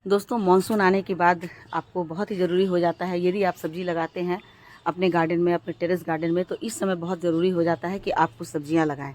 दोस्तों मानसून आने के बाद आपको बहुत ही ज़रूरी हो जाता है, यदि आप सब्ज़ी लगाते हैं अपने गार्डन में, अपने टेरेस गार्डन में, तो इस समय बहुत ज़रूरी हो जाता है कि आप कुछ सब्जियां लगाएं।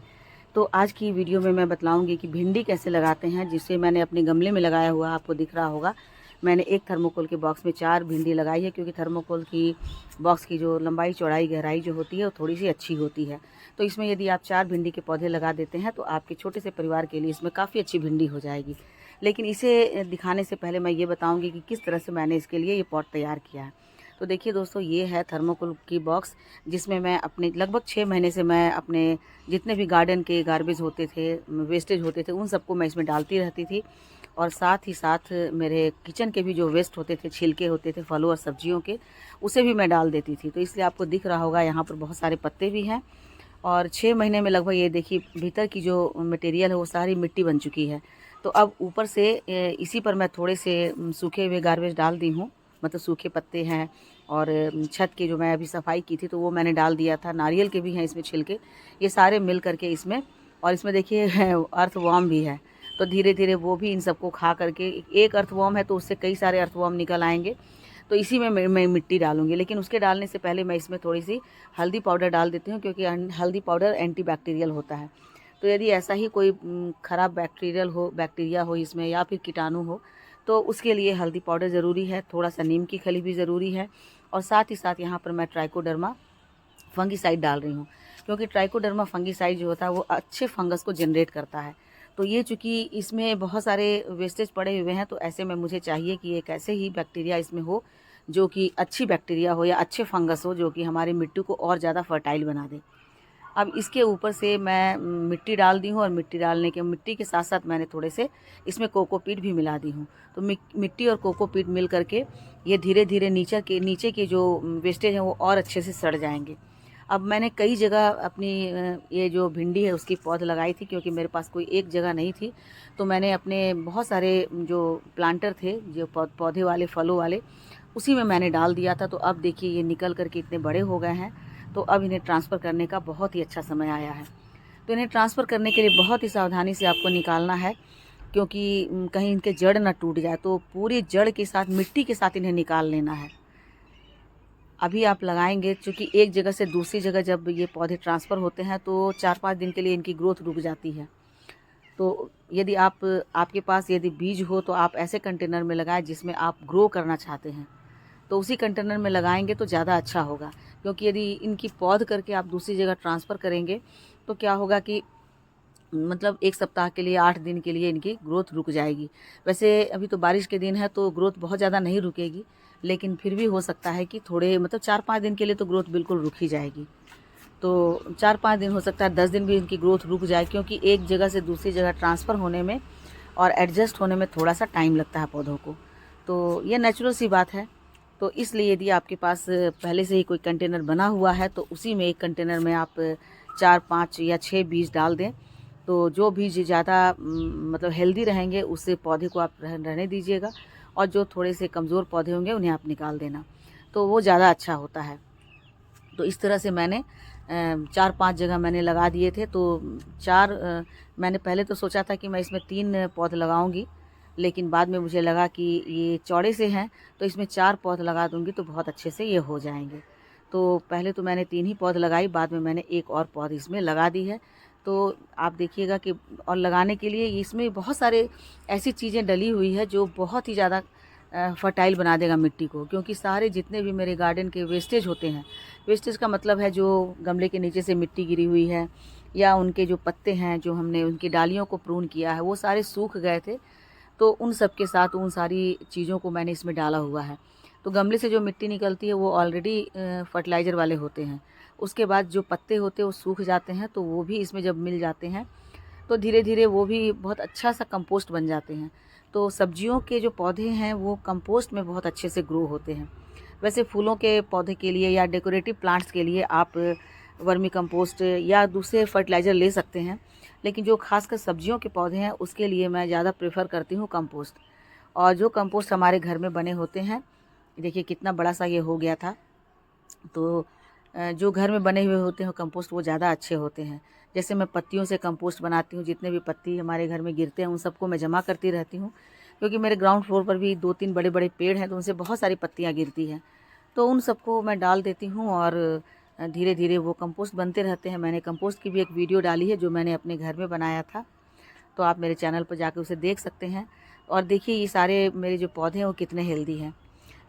तो आज की वीडियो में मैं बतलाऊंगी कि भिंडी कैसे लगाते हैं, जिसे मैंने अपने गमले में लगाया हुआ आपको दिख रहा होगा। मैंने एक थर्मोकोल के बॉक्स में 4 भिंडी लगाई है, क्योंकि थर्मोकोल की बॉक्स की जो लंबाई चौड़ाई गहराई जो होती है वो थोड़ी सी अच्छी होती है। तो इसमें यदि आप 4 भिंडी के पौधे लगा देते हैं तो आपके छोटे से परिवार के लिए इसमें काफ़ी अच्छी भिंडी हो जाएगी। लेकिन इसे दिखाने से पहले मैं ये बताऊंगी कि किस तरह से मैंने इसके लिए ये पॉट तैयार किया है। तो देखिए दोस्तों, ये है थर्मोकोल की बॉक्स, जिसमें मैं अपने लगभग 6 महीने से मैं अपने जितने भी गार्डन के गार्बेज होते थे, वेस्टेज होते थे, उन सबको मैं इसमें डालती रहती थी। और साथ ही साथ मेरे किचन के भी जो वेस्ट होते थे, छिलके होते थे फलों और सब्जियों के, उसे भी मैं डाल देती थी। तो इसलिए आपको दिख रहा होगा यहाँ पर बहुत सारे पत्ते भी हैं। और 6 महीने में लगभग ये देखिए भीतर की जो मटेरियल है वो सारी मिट्टी बन चुकी है। तो अब ऊपर से इसी पर मैं थोड़े से सूखे हुए गार्बेज डाल दी हूँ, मतलब सूखे पत्ते हैं। और छत की जो मैं अभी सफाई की थी तो वो मैंने डाल दिया था, नारियल के भी हैं इसमें छिलके, ये सारे मिल करके इसमें। और इसमें देखिए अर्थवॉर्म भी है, तो धीरे धीरे वो भी इन सबको खा करके, एक अर्थवॉर्म है तो उससे कई सारे अर्थवॉर्म निकल आएंगे। तो इसी में मैं मिट्टी डालूंगी, लेकिन उसके डालने से पहले मैं इसमें थोड़ी सी हल्दी पाउडर डाल देती हूँ, क्योंकि हल्दी पाउडर एंटीबैक्टीरियल होता है। तो यदि ऐसा ही कोई ख़राब बैक्टीरिया हो इसमें, या फिर कीटाणु हो, तो उसके लिए हल्दी पाउडर ज़रूरी है। थोड़ा सा नीम की खली भी ज़रूरी है। और साथ ही साथ यहाँ पर मैं ट्राइकोडर्मा फंगीसाइड डाल रही हूँ, क्योंकि ट्राइकोडर्मा फंगीसाइड जो होता है वो अच्छे फंगस को जनरेट करता है। तो ये चूँकि इसमें बहुत सारे वेस्टेज पड़े हुए हैं, तो ऐसे में मुझे चाहिए कि एक ऐसे ही बैक्टीरिया इसमें हो जो कि अच्छी बैक्टीरिया हो या अच्छे फंगस हो, जो कि हमारी मिट्टी को और ज़्यादा फर्टाइल बना दे। अब इसके ऊपर से मैं मिट्टी डाल दी हूँ, और मिट्टी के साथ साथ मैंने थोड़े से इसमें कोकोपीट भी मिला दी हूँ। तो मिट्टी और कोकोपीट मिल करके ये धीरे धीरे नीचे के जो वेस्टेज हैं वो और अच्छे से सड़ जाएंगे। अब मैंने कई जगह अपनी ये जो भिंडी है उसकी पौध लगाई थी, क्योंकि मेरे पास कोई एक जगह नहीं थी। तो मैंने अपने बहुत सारे जो प्लांटर थे, जो पौधे वाले फलों वाले, उसी में मैंने डाल दिया था। तो अब देखिए ये निकल करके इतने बड़े हो गए हैं। तो अब इन्हें ट्रांसफ़र करने का बहुत ही अच्छा समय आया है। तो इन्हें ट्रांसफ़र करने के लिए बहुत ही सावधानी से आपको निकालना है, क्योंकि कहीं इनके जड़ ना टूट जाए। तो पूरी जड़ के साथ, मिट्टी के साथ इन्हें निकाल लेना है। अभी आप लगाएंगे, चूँकि एक जगह से दूसरी जगह जब ये पौधे ट्रांसफ़र होते हैं तो 4-5 दिन के लिए इनकी ग्रोथ रुक जाती है। तो यदि आपके पास यदि बीज हो तो आप ऐसे कंटेनर में लगाएं जिसमें आप ग्रो करना चाहते हैं, तो उसी कंटेनर में लगाएंगे तो ज़्यादा अच्छा होगा। क्योंकि यदि इनकी पौध करके आप दूसरी जगह ट्रांसफ़र करेंगे तो क्या होगा कि मतलब 1 सप्ताह के लिए, 8 दिन के लिए इनकी ग्रोथ रुक जाएगी। वैसे अभी तो बारिश के दिन है तो ग्रोथ बहुत ज़्यादा नहीं रुकेगी, लेकिन फिर भी हो सकता है कि थोड़े मतलब 4-5 दिन के लिए तो ग्रोथ बिल्कुल रुक ही जाएगी। तो 4-5 दिन, हो सकता है 10 दिन भी इनकी ग्रोथ रुक जाए, क्योंकि एक जगह से दूसरी जगह ट्रांसफ़र होने में और एडजस्ट होने में थोड़ा सा टाइम लगता है पौधों को। तो ये नेचुरल सी बात है। तो इसलिए यदि आपके पास पहले से ही कोई कंटेनर बना हुआ है तो उसी में एक कंटेनर में आप 4-5 या 6 बीज डाल दें। तो जो बीज ज़्यादा मतलब हेल्दी रहेंगे उससे पौधे को आप रहने दीजिएगा, और जो थोड़े से कमज़ोर पौधे होंगे उन्हें आप निकाल देना, तो वो ज़्यादा अच्छा होता है। तो इस तरह से मैंने 4-5 जगह मैंने लगा दिए थे। तो 4 मैंने पहले तो सोचा था कि मैं इसमें 3 पौध लगाऊंगी, लेकिन बाद में मुझे लगा कि ये चौड़े से हैं तो इसमें 4 पौध लगा दूंगी तो बहुत अच्छे से ये हो जाएंगे। तो पहले तो मैंने 3 ही पौध लगाई, बाद में मैंने एक और पौध इसमें लगा दी है। तो आप देखिएगा कि, और लगाने के लिए इसमें बहुत सारे ऐसी चीज़ें डली हुई है जो बहुत ही ज़्यादा फर्टाइल बना देगा मिट्टी को। क्योंकि सारे जितने भी मेरे गार्डन के वेस्टेज होते हैं, वेस्टेज का मतलब है जो गमले के नीचे से मिट्टी गिरी हुई है, या उनके जो पत्ते हैं जो हमने उनकी डालियों को प्रून किया है, वो सारे सूख गए थे। तो उन सब के साथ उन सारी चीज़ों को मैंने इसमें डाला हुआ है। तो गमले से जो मिट्टी निकलती है वो ऑलरेडी फर्टिलाइज़र वाले होते हैं। उसके बाद जो पत्ते होते हैं वो सूख जाते हैं, तो वो भी इसमें जब मिल जाते हैं तो धीरे धीरे वो भी बहुत अच्छा सा कंपोस्ट बन जाते हैं। तो सब्जियों के जो पौधे हैं वो कंपोस्ट में बहुत अच्छे से ग्रो होते हैं। वैसे फूलों के पौधे के लिए या डेकोरेटिव प्लांट्स के लिए आप वर्मी कंपोस्ट या दूसरे फर्टिलाइज़र ले सकते हैं, लेकिन जो खासकर सब्जियों के पौधे हैं उसके लिए मैं ज़्यादा प्रेफर करती हूँ कंपोस्ट। और जो कंपोस्ट हमारे घर में बने होते हैं, देखिए कितना बड़ा सा ये हो गया था। तो जो घर में बने हुए होते हैं कंपोस्ट वो ज़्यादा अच्छे होते हैं। जैसे मैं पत्तियों से कंपोस्ट बनाती हूँ, जितने भी पत्ती हमारे घर में गिरते हैं उन सबको मैं जमा करती रहती हूँ। क्योंकि मेरे ग्राउंड फ्लोर पर भी 2-3 बड़े-बड़े पेड़ हैं, तो उनसे बहुत सारी पत्तियाँ गिरती हैं। तो उन सबको मैं डाल देती हूँ और धीरे-धीरे वो कंपोस्ट बनते रहते हैं। मैंने कंपोस्ट की भी एक वीडियो डाली है जो मैंने अपने घर में बनाया था, तो आप मेरे चैनल पर जाकर उसे देख सकते हैं। और देखिए ये सारे मेरे जो पौधे हैं वो कितने हेल्दी हैं,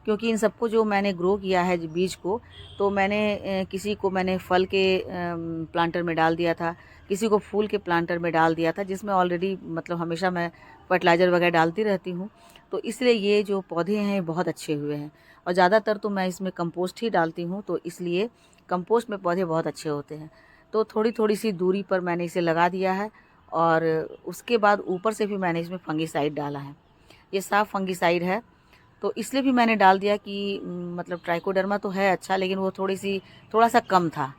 क्योंकि इन सबको जो मैंने ग्रो किया है बीज को, तो मैंने किसी को मैंने फल के प्लांटर में डाल दिया था, किसी को फूल के प्लांटर में डाल दिया था, जिसमें ऑलरेडी मतलब हमेशा मैं फर्टिलाइज़र वगैरह डालती रहती हूँ। तो इसलिए ये जो पौधे हैं बहुत अच्छे हुए हैं, और ज़्यादातर तो मैं इसमें कंपोस्ट ही डालती हूँ, तो इसलिए कंपोस्ट में पौधे बहुत अच्छे होते हैं। तो थोड़ी-थोड़ी सी दूरी पर मैंने इसे लगा दिया है, और उसके बाद ऊपर से भी मैंने इसमें फंगिसाइड डाला है। ये साफ फंगिसाइड है, तो इसलिए भी मैंने डाल दिया कि मतलब ट्राइकोडर्मा तो है अच्छा, लेकिन वो थोड़ा सा कम था।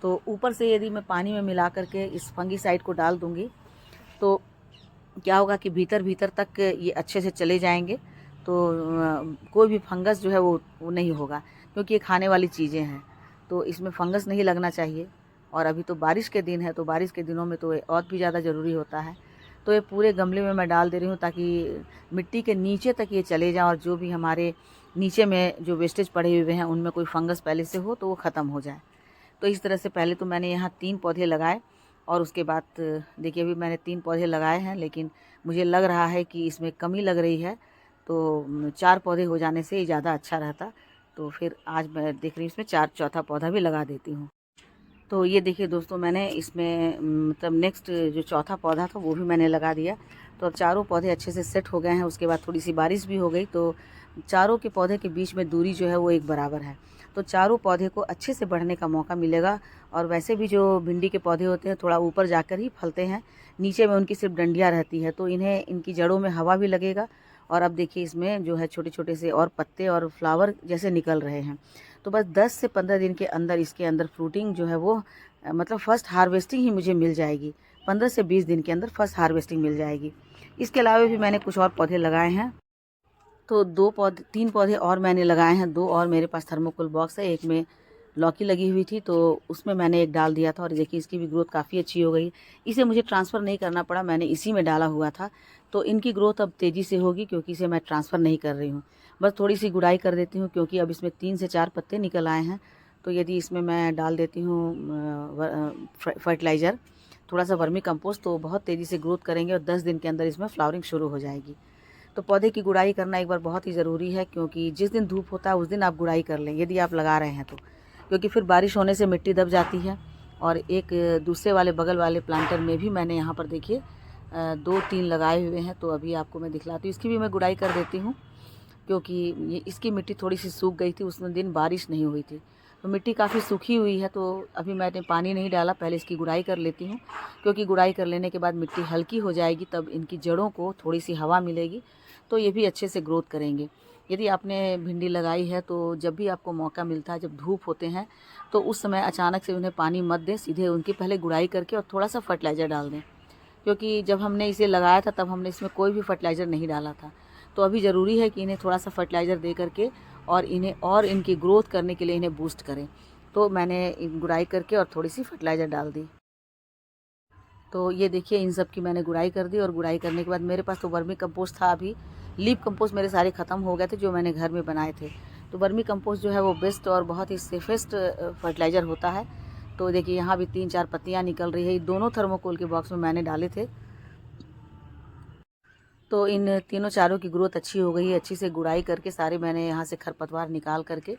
तो ऊपर से यदि मैं पानी में मिला करके इस फंगिसाइड को डाल दूँगी, तो क्या होगा कि भीतर तक ये अच्छे से चले जाएंगे, तो कोई भी फंगस जो है वो नहीं होगा, क्योंकि ये खाने वाली चीज़ें हैं, तो इसमें फंगस नहीं लगना चाहिए। और अभी तो बारिश के दिन है, तो बारिश के दिनों में तो ये और भी ज़्यादा ज़रूरी होता है। तो ये पूरे गमले में मैं डाल दे रही हूँ, ताकि मिट्टी के नीचे तक ये चले जाएँ, और जो भी हमारे नीचे में जो वेस्टेज पड़े हुए हैं उनमें कोई फंगस पहले से हो तो वो ख़त्म हो जाए। तो इस तरह से पहले तो मैंने यहाँ 3 पौधे लगाए, और उसके बाद देखिए अभी मैंने 3 पौधे लगाए हैं, लेकिन मुझे लग रहा है कि इसमें कमी लग रही है, तो 4 पौधे हो जाने से ही ज़्यादा अच्छा रहता। तो फिर आज मैं देख रही हूँ इसमें चौथा पौधा भी लगा देती हूँ। तो ये देखिए दोस्तों, मैंने इसमें मतलब नेक्स्ट जो चौथा पौधा था वो भी मैंने लगा दिया। तो अब चारों पौधे अच्छे से सेट हो गए हैं। उसके बाद थोड़ी सी बारिश भी हो गई, तो चारों के पौधे के बीच में दूरी जो है वो एक बराबर है, तो चारों पौधे को अच्छे से बढ़ने का मौका मिलेगा। और वैसे भी जो भिंडी के पौधे होते हैं थोड़ा ऊपर जाकर ही फलते हैं, नीचे में उनकी सिर्फ डंडियाँ रहती है, तो इन्हें इनकी जड़ों में हवा भी लगेगा। और अब देखिए इसमें जो है छोटे-छोटे से और पत्ते और फ्लावर जैसे निकल रहे हैं। तो बस 10 से 15 दिन के अंदर इसके अंदर फ्रूटिंग जो है वो मतलब फर्स्ट हार्वेस्टिंग ही मुझे मिल जाएगी। 15 से 20 दिन के अंदर फर्स्ट हार्वेस्टिंग मिल जाएगी। इसके अलावा भी मैंने कुछ और पौधे लगाए हैं। तो 3 पौधे और मैंने लगाए हैं। 2 और मेरे पास थर्मोकोल बॉक्स है। एक में लौकी लगी हुई थी, तो उसमें मैंने एक डाल दिया था, और देखिए इसकी भी ग्रोथ काफ़ी अच्छी हो गई। इसे मुझे ट्रांसफ़र नहीं करना पड़ा, मैंने इसी में डाला हुआ था। तो इनकी ग्रोथ अब तेज़ी से होगी, क्योंकि इसे मैं ट्रांसफ़र नहीं कर रही हूँ। बस थोड़ी-सी गुड़ाई कर देती हूँ, क्योंकि अब इसमें 3 से 4 पत्ते निकल आए हैं। तो यदि इसमें मैं डाल देती हूँ फर्टिलाइज़र, थोड़ा-सा वर्मी कंपोस्ट, तो बहुत तेज़ी से ग्रोथ करेंगे, और 10 दिन के अंदर इसमें फ्लावरिंग शुरू हो जाएगी। तो पौधे की गुड़ाई करना एक बार बहुत ही ज़रूरी है, क्योंकि जिस दिन धूप होता है उस दिन आप गुड़ाई कर लें, यदि आप लगा रहे हैं तो, क्योंकि फिर बारिश होने से मिट्टी दब जाती है। और एक दूसरे वाले बगल वाले प्लांटर में भी मैंने यहाँ पर देखिए 2-3 लगाए हुए हैं, तो अभी आपको मैं दिखलाती हूँ। इसकी भी मैं गुड़ाई कर देती हूँ, क्योंकि ये इसकी मिट्टी थोड़ी-सी सूख गई थी, उस दिन बारिश नहीं हुई थी, तो मिट्टी काफ़ी सूखी हुई है। तो अभी मैंने पानी नहीं डाला, पहले इसकी गुड़ाई कर लेती हूँ, क्योंकि गुड़ाई कर लेने के बाद मिट्टी हल्की हो जाएगी, तब इनकी जड़ों को थोड़ी-सी हवा मिलेगी, तो ये भी अच्छे से ग्रोथ करेंगे। यदि आपने भिंडी लगाई है, तो जब भी आपको मौका मिलता है, जब धूप होते हैं, तो उस समय अचानक से उन्हें पानी मत दें, सीधे उनकी पहले गुड़ाई करके और थोड़ा-सा फर्टिलाइज़र डाल दें। क्योंकि जब हमने इसे लगाया था तब हमने इसमें कोई भी फर्टिलाइज़र नहीं डाला था। तो अभी ज़रूरी है कि इन्हें थोड़ा-सा फर्टिलाइज़र दे करके और इनकी ग्रोथ करने के लिए इन्हें बूस्ट करें। तो मैंने गुड़ाई करके और थोड़ी-सी फर्टिलाइज़र डाल दी। तो ये देखिए इन सब की मैंने गुड़ाई कर दी, और गुड़ाई करने के बाद मेरे पास तो वर्मी कंपोस्ट था अभी। लीफ कंपोस्ट मेरे सारे ख़त्म हो गए थे जो मैंने घर में बनाए थे। तो वर्मी कंपोस्ट जो है वो बेस्ट और बहुत ही सेफेस्ट फर्टिलाइज़र होता है। तो देखिए यहाँ भी 3-4 पत्तियाँ निकल रही है। ये दोनों थर्मोकोल के बॉक्स में मैंने डाले थे। तो इन तीनों चारों की ग्रोथ अच्छी हो गई है। अच्छी से गुड़ाई करके सारे मैंने यहाँ से खरपतवार निकाल करके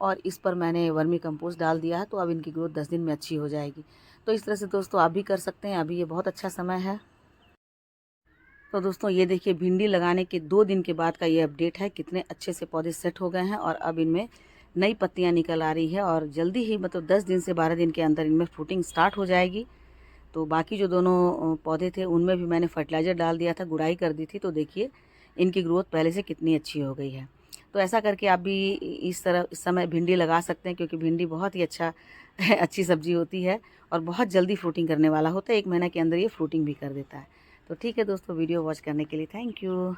और इस पर मैंने वर्मी कंपोस्ट डाल दिया है। तो अब इनकी ग्रोथ 10 दिन में अच्छी हो जाएगी। तो इस तरह से दोस्तों आप भी कर सकते हैं। अभी ये बहुत अच्छा समय है। तो दोस्तों ये देखिए भिंडी लगाने के 2 दिन के बाद का ये अपडेट है। कितने अच्छे से पौधे सेट हो गए हैं और अब इनमें नई पत्तियां निकल आ रही है और जल्दी ही मतलब 10 दिन से 12 दिन के अंदर इनमें फ्रूटिंग स्टार्ट हो जाएगी। तो बाकी जो दोनों पौधे थे उनमें भी मैंने फर्टिलाइज़र डाल दिया था, गुड़ाई कर दी थी। तो देखिए इनकी ग्रोथ पहले से कितनी अच्छी हो गई है। तो ऐसा करके आप भी इस समय भिंडी लगा सकते हैं, क्योंकि भिंडी बहुत ही अच्छी सब्जी होती है और बहुत जल्दी फ्रूटिंग करने वाला होता है। 1 महीने के अंदर ये फ्रूटिंग भी कर देता है। तो ठीक है दोस्तों, वीडियो वॉच करने के लिए थैंक यू।